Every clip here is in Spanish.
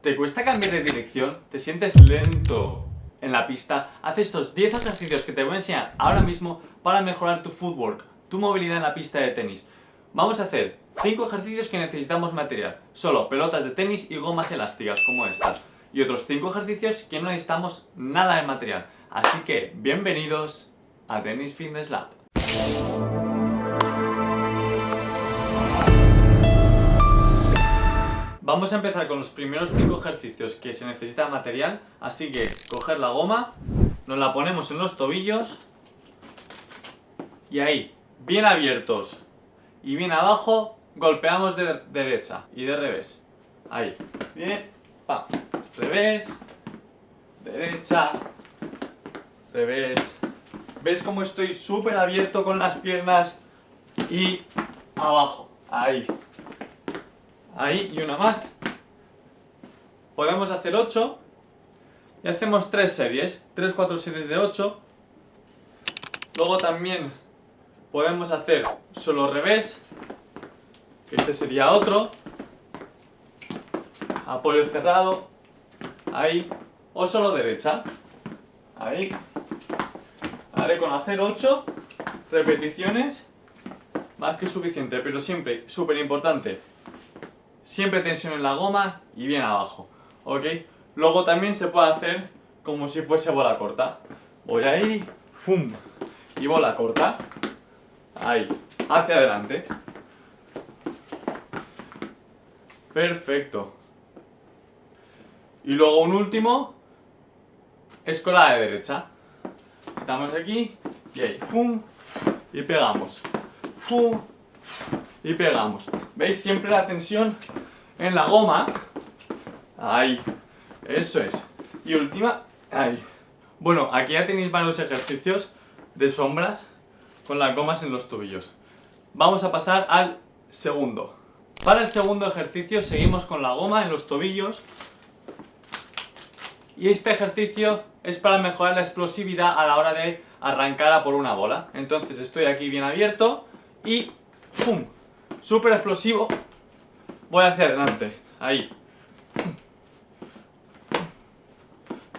¿Te cuesta cambiar de dirección? ¿Te sientes lento en la pista? Haz estos 10 ejercicios que te voy a enseñar ahora mismo para mejorar tu footwork, tu movilidad en la pista de tenis. Vamos a hacer 5 ejercicios que necesitamos material, solo pelotas de tenis y gomas elásticas como esta. Y otros 5 ejercicios que no necesitamos nada de material. Así que, bienvenidos a Tennis Fitness Lab. Vamos a empezar con los primeros 5 ejercicios que se necesita material, así que coger la goma, nos la ponemos en los tobillos y ahí, bien abiertos y bien abajo, golpeamos de derecha y de revés. Ahí, bien, pa, revés, derecha, revés. ¿Ves cómo estoy súper abierto con las piernas y abajo? Ahí. Ahí y una más. Podemos hacer 8 y hacemos 3 series, 3-4 series de 8. Luego también podemos hacer solo revés, que este sería otro. Apoyo cerrado, ahí. O solo derecha, ahí. Vale, con hacer 8 repeticiones, más que suficiente, pero siempre, súper importante, siempre tensión en la goma y bien abajo, ¿ok? Luego también se puede hacer como si fuese bola corta. Voy ahí, ¡fum! Y bola corta, ahí, hacia adelante. Perfecto. Y luego un último, es con la de derecha. Estamos aquí y ahí, ¡fum! Y pegamos, ¡fum! Y pegamos. ¿Veis? Siempre la tensión en la goma. Ahí. Eso es. Y última, ahí. Bueno, aquí ya tenéis varios ejercicios de sombras con las gomas en los tobillos. Vamos a pasar al segundo. Para el segundo ejercicio seguimos con la goma en los tobillos. Y este ejercicio es para mejorar la explosividad a la hora de arrancar a por una bola. Entonces estoy aquí bien abierto y ¡pum! Súper explosivo. Voy hacia adelante. Ahí.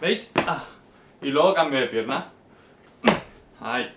¿Veis? Ah. Y luego cambio de pierna. Ahí.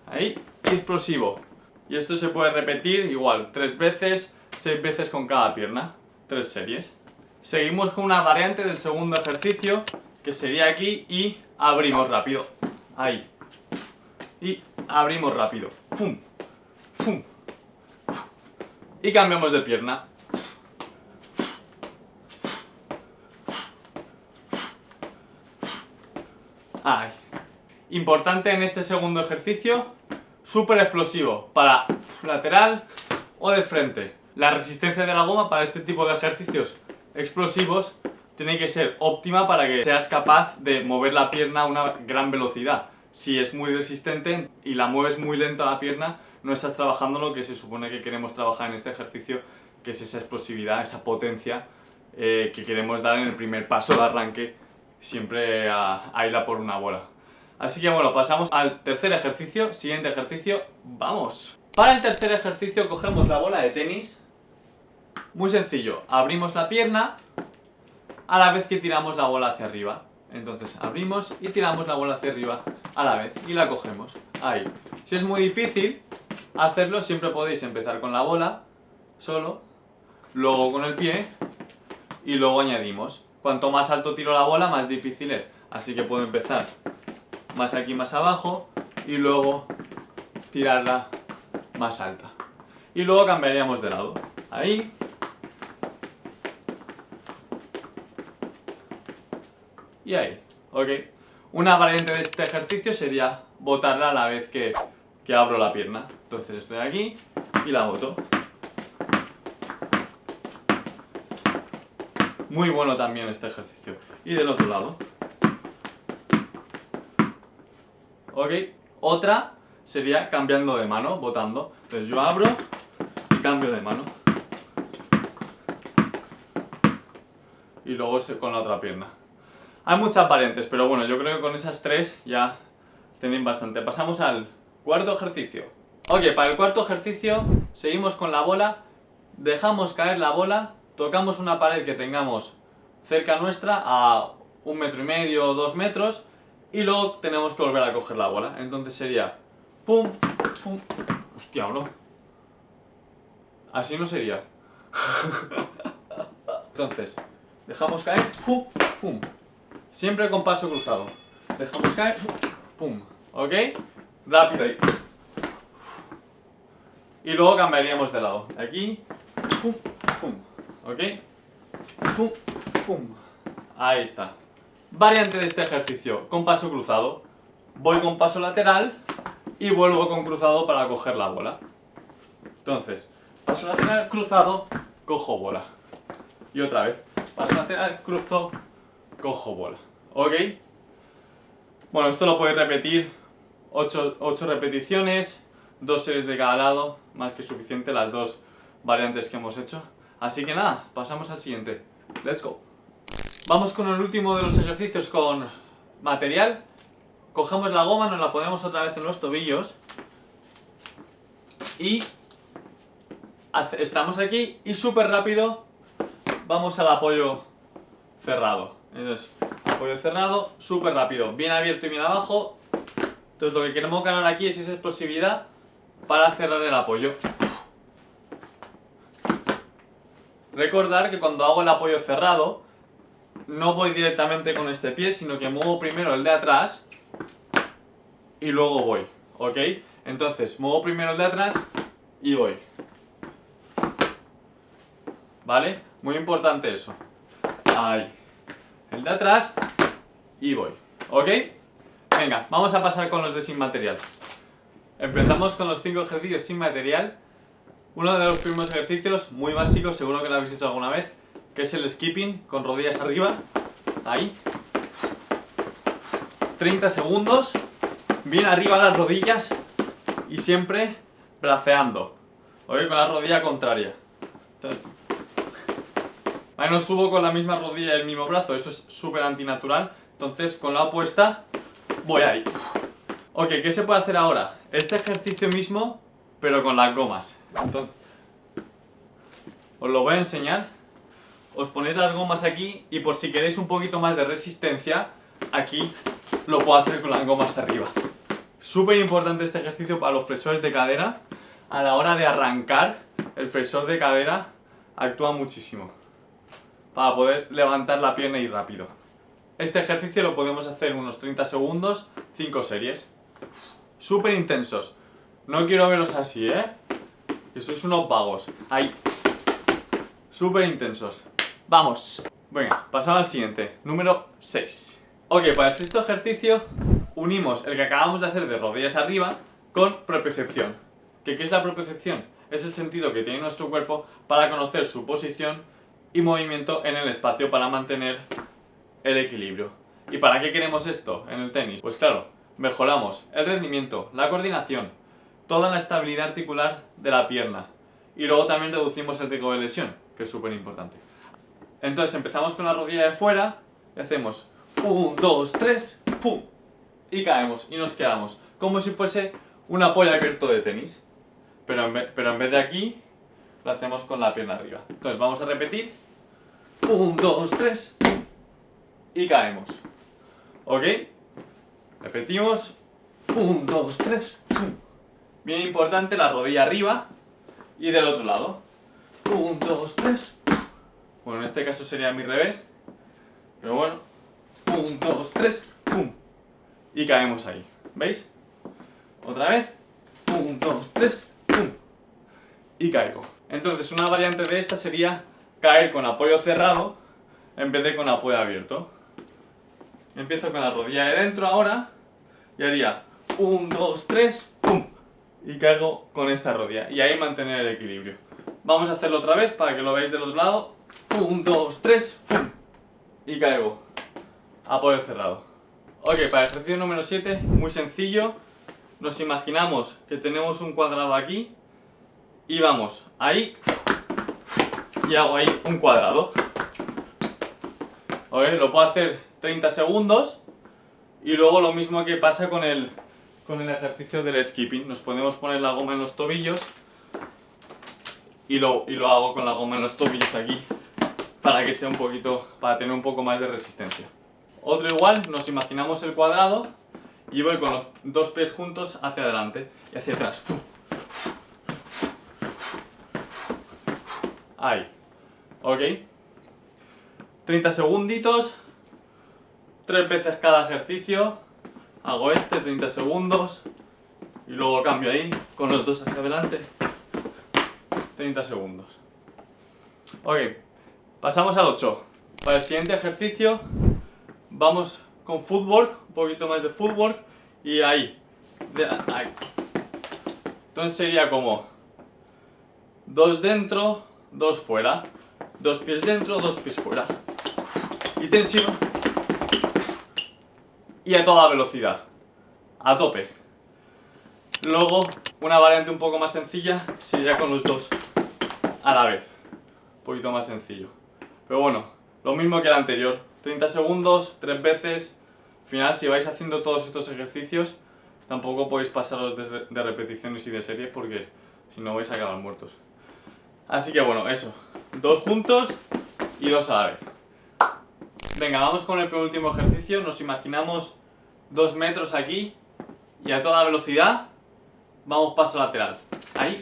Ahí. Explosivo. Y esto se puede repetir igual 3 veces, 6 veces con cada pierna. 3 series. Seguimos con una variante del segundo ejercicio, que sería aquí y abrimos rápido. Ahí. Y abrimos rápido. ¡Fum! ¡Fum! Y cambiamos de pierna. Ahí. Importante en este segundo ejercicio, súper explosivo para lateral o de frente. La resistencia de la goma para este tipo de ejercicios explosivos tiene que ser óptima para que seas capaz de mover la pierna a una gran velocidad. Si es muy resistente y la mueves muy lento a la pierna, no estás trabajando lo que se supone que queremos trabajar en este ejercicio, que es esa explosividad, esa potencia que queremos dar en el primer paso de arranque, siempre a ir a por una bola. Así que bueno, pasamos al tercer ejercicio. Siguiente ejercicio, ¡vamos! Para el tercer ejercicio cogemos la bola de tenis. Muy sencillo, abrimos la pierna a la vez que tiramos la bola hacia arriba. Entonces abrimos y tiramos la bola hacia arriba a la vez y la cogemos. Ahí. Si es muy difícil hacerlo, siempre podéis empezar con la bola solo, luego con el pie y luego añadimos. Cuanto más alto tiro la bola, más difícil es. Así que puedo empezar más aquí, más abajo y luego tirarla más alta. Y luego cambiaríamos de lado. Ahí. Y ahí, ok. Una variante de este ejercicio sería botarla a la vez que abro la pierna. Entonces estoy aquí y la boto. Muy bueno también este ejercicio. Y del otro lado. Ok. Otra sería cambiando de mano, botando. Entonces yo abro y cambio de mano. Y luego con la otra pierna. Hay muchas variantes, pero bueno, yo creo que con esas 3 ya tenéis bastante. Pasamos al cuarto ejercicio. Ok, para el cuarto ejercicio seguimos con la bola, dejamos caer la bola, tocamos una pared que tengamos cerca nuestra a 1,5 metros o 2 metros y luego tenemos que volver a coger la bola. Entonces sería pum, pum. Hostia, bro. Así no sería. Entonces, dejamos caer, pum, pum. Siempre con paso cruzado. Dejamos caer, pum. ¿Ok? Rápido ahí. Y luego cambiaríamos de lado. Aquí, pum, pum. ¿Ok? Pum, pum. Ahí está. Variante de este ejercicio con paso cruzado. Voy con paso lateral y vuelvo con cruzado para coger la bola. Entonces, paso lateral, cruzado, cojo bola. Y otra vez, paso lateral, cruzo, cojo bola. ¿Ok? Bueno, esto lo podéis repetir 8 repeticiones, 2 series de cada lado, más que suficiente las dos variantes que hemos hecho. Así que nada, pasamos al siguiente. Let's go. Vamos con el último de los ejercicios con material. Cogemos la goma, nos la ponemos otra vez en los tobillos y estamos aquí y súper rápido vamos al apoyo cerrado. Entonces, apoyo cerrado, súper rápido, bien abierto y bien abajo. Entonces lo que queremos ganar aquí es esa explosividad para cerrar el apoyo. Recordar que cuando hago el apoyo cerrado no voy directamente con este pie, sino que muevo primero el de atrás y luego voy, ¿ok? Entonces muevo primero el de atrás y voy. ¿Vale? Muy importante eso. Ahí. El de atrás y voy, ¿ok? Venga, vamos a pasar con los de sin material. Empezamos con los 5 ejercicios sin material. Uno de los primeros ejercicios, muy básicos, seguro que lo habéis hecho alguna vez, que es el skipping con rodillas arriba. Ahí. 30 segundos, bien arriba las rodillas y siempre braceando, ¿ok? Con la rodilla contraria. Entonces, ahí no subo con la misma rodilla y el mismo brazo, eso es súper antinatural. Entonces con la opuesta voy ahí. Ok, ¿qué se puede hacer ahora? Este ejercicio mismo, pero con las gomas. Entonces, os lo voy a enseñar. Os ponéis las gomas aquí y por si queréis un poquito más de resistencia, aquí lo puedo hacer con las gomas arriba. Súper importante este ejercicio para los flexores de cadera. A la hora de arrancar, el flexor de cadera actúa muchísimo para poder levantar la pierna y rápido. Este ejercicio lo podemos hacer unos 30 segundos, 5 series. Súper intensos. No quiero veros así, ¿eh? Que sois unos vagos. Ahí. Súper intensos. Vamos. Venga, pasamos al siguiente. Número 6. Ok, para el sexto ejercicio unimos el que acabamos de hacer de rodillas arriba con propiocepción. ¿Qué es la propiocepción? Es el sentido que tiene nuestro cuerpo para conocer su posición y movimiento en el espacio para mantener el equilibrio. ¿Y para qué queremos esto en el tenis? Pues claro, mejoramos el rendimiento, la coordinación, toda la estabilidad articular de la pierna y luego también reducimos el riesgo de lesión, que es súper importante. Entonces empezamos con la rodilla de fuera y hacemos 1, 2, 3, pum, y caemos y nos quedamos como si fuese un apoyo abierto de tenis, pero en vez de aquí lo hacemos con la pierna arriba. Entonces vamos a repetir 1, 2, 3, pum, y caemos, ¿ok? Repetimos 1, 2, 3, pum. Bien importante la rodilla arriba y del otro lado 1, 2, 3. Bueno, en este caso sería a mi revés, pero bueno, 1, 2, 3, pum, y caemos ahí, ¿veis? Otra vez 1, 2, 3, pum, y caigo. Entonces una variante de esta sería caer con apoyo cerrado en vez de con apoyo abierto. Empiezo con la rodilla de dentro ahora y haría 1, 2, 3, pum, y caigo con esta rodilla y ahí mantener el equilibrio. Vamos a hacerlo otra vez para que lo veáis del otro lado. 1, 2, 3, pum, y caigo. Apoyo cerrado. Ok, para el ejercicio número 7, muy sencillo. Nos imaginamos que tenemos un cuadrado aquí y vamos ahí y hago ahí un cuadrado. Ok, lo puedo hacer 30 segundos y luego lo mismo que pasa con el con el ejercicio del skipping. Nos podemos poner la goma en los tobillos y lo hago con la goma en los tobillos aquí para que sea un poquito, para tener un poco más de resistencia. Otro igual, nos imaginamos el cuadrado y voy con los dos pies juntos hacia adelante y hacia atrás. Ahí. Ok. 30 segunditos. 3 veces cada ejercicio. Hago 30 segundos. Y luego cambio ahí con los dos hacia adelante. 30 segundos. Ok. Pasamos al 8. Para el siguiente ejercicio vamos con footwork, un poquito más de footwork y ahí. Ahí. Entonces sería como 2 dentro, 2 fuera. 2 pies dentro, 2 pies fuera. Y tensión. Y a toda velocidad. A tope. Luego, una variante un poco más sencilla sería con los dos a la vez. Un poquito más sencillo. Pero bueno, lo mismo que el anterior. 30 segundos, 3 veces. Al final, si vais haciendo todos estos ejercicios, tampoco podéis pasaros de repeticiones y de series porque si no vais a acabar muertos. Así que bueno, eso. 2 juntos y 2 a la vez. Venga, vamos con el penúltimo ejercicio. Nos imaginamos 2 metros aquí y a toda velocidad vamos paso lateral. Ahí.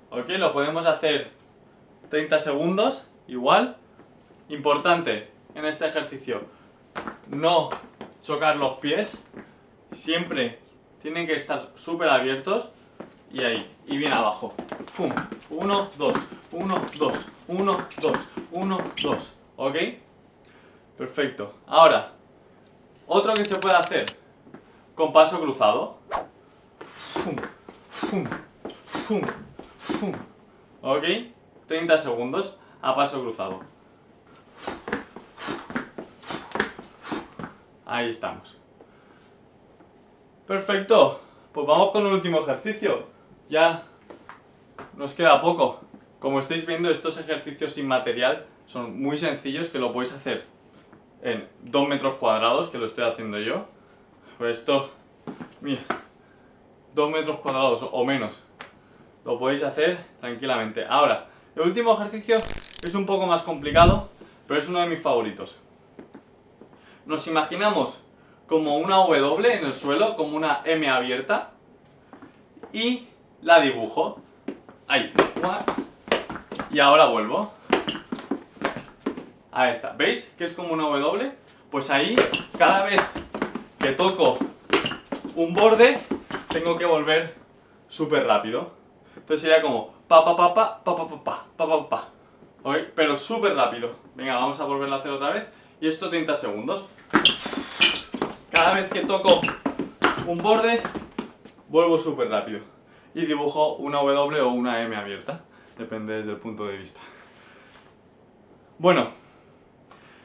Ok, lo podemos hacer 30 segundos, igual. Importante en este ejercicio, no chocar los pies. Siempre tienen que estar súper abiertos. Y ahí, y bien abajo. Pum. 1, 2, 1, 2, 1, 2, 1, 2. ¿Ok? Perfecto. Ahora, otro que se puede hacer con paso cruzado. Pum, pum, pum, pum. ¿Ok? 30 segundos a paso cruzado. Ahí estamos. Perfecto. Pues vamos con el último ejercicio. Ya nos queda poco. Como estáis viendo, estos ejercicios sin material son muy sencillos, que lo podéis hacer en 2 metros cuadrados, que lo estoy haciendo yo. Pues esto, mira, 2 metros cuadrados o menos. Lo podéis hacer tranquilamente. Ahora, el último ejercicio es un poco más complicado, pero es uno de mis favoritos. Nos imaginamos como una W en el suelo, como una M abierta, y la dibujo. Ahí. Y ahora vuelvo. Ahí está. ¿Veis que es como una W? Pues ahí, cada vez que toco un borde, tengo que volver súper rápido. Entonces sería como pa pa pa pa pa pa pa pa pa pa pa. ¿Ok? Pero súper rápido. Venga, vamos a volverlo a hacer otra vez. Y esto 30 segundos. Cada vez que toco un borde, vuelvo súper rápido. Y dibujo una W o una M abierta. Depende del punto de vista. Bueno,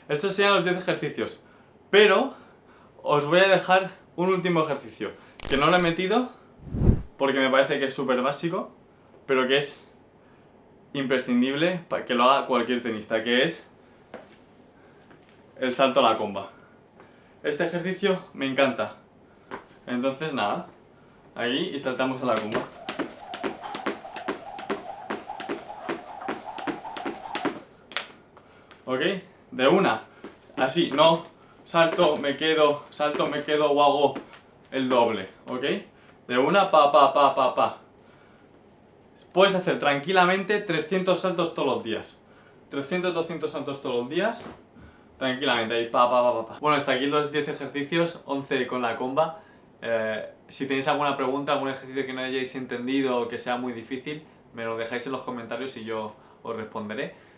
estos serían los 10 ejercicios. Pero os voy a dejar un último ejercicio. Que no lo he metido porque me parece que es súper básico, pero que es imprescindible para que lo haga cualquier tenista, que es el salto a la comba. Este ejercicio me encanta. Entonces nada, ahí y saltamos a la comba. ¿Ok? De una. Así, no salto, me quedo o hago el doble. ¿Ok? De una, pa, pa, pa, pa, pa. Puedes hacer tranquilamente 300 saltos todos los días. 300, 200 saltos todos los días. Tranquilamente, ahí, pa, pa, pa, pa. Bueno, hasta aquí los 10 ejercicios, 11 con la comba. Si tenéis alguna pregunta, algún ejercicio que no hayáis entendido o que sea muy difícil, me lo dejáis en los comentarios y yo os responderé.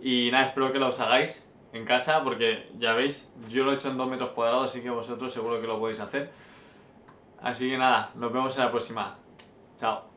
Y nada, espero que los hagáis en casa porque ya veis, yo lo he hecho en 2 metros cuadrados, así que vosotros seguro que lo podéis hacer. Así que nada, nos vemos en la próxima. Chao.